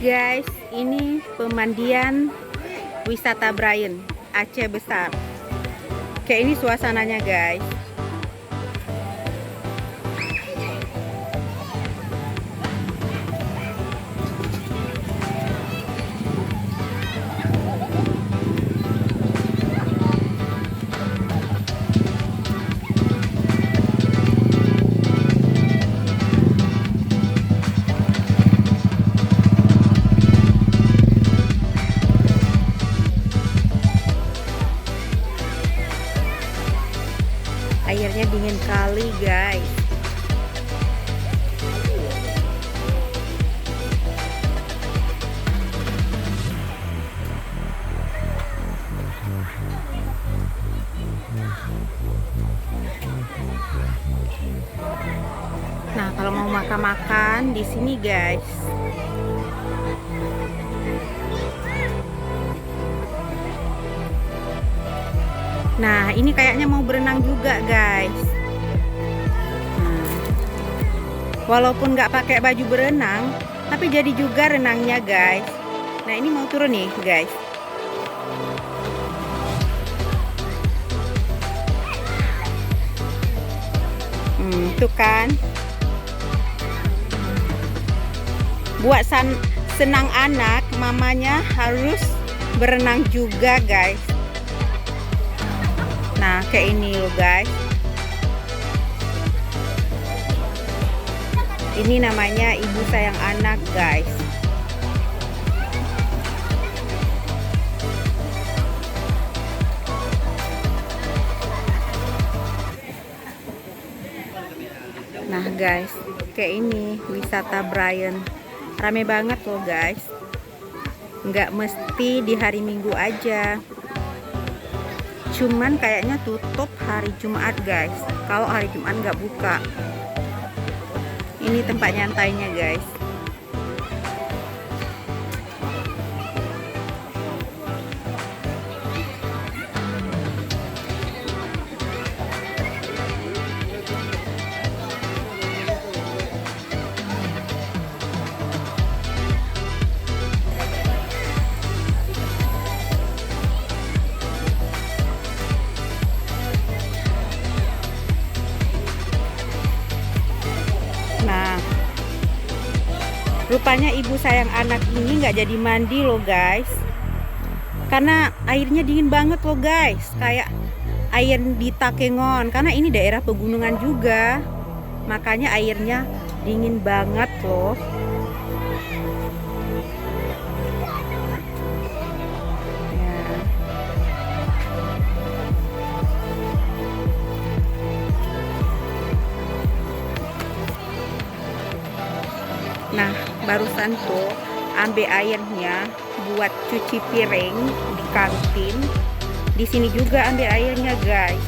Guys, ini pemandian wisata Brayan, Aceh Besar. Kayak ini suasananya guys. Airnya dingin kali guys. Nah, kalau mau makan-makan di sini guys. Nah, ini kayaknya mau berenang juga guys. Nah, walaupun nggak pakai baju berenang, tapi jadi juga renangnya guys. Nah, ini mau turun nih guys. Tuh kan. Buat senang anak, mamanya harus berenang juga guys. Nah, kayak ini loh guys. Ini namanya ibu sayang anak guys. Nah guys, kayak ini wisata Brayan. Rame banget loh guys. Nggak mesti di hari Minggu aja. Cuman kayaknya tutup hari Jumat guys. Kalau hari Jumat nggak buka. Ini tempat nyantainya guys. Nah, rupanya ibu sayang anak ini nggak jadi mandi loh guys, karena airnya dingin banget loh guys, kayak air di Takengon. Karena ini daerah pegunungan juga, makanya airnya dingin banget loh. Nah, barusan tuh ambil airnya buat cuci piring di kantin. Di sini juga ambil airnya, guys.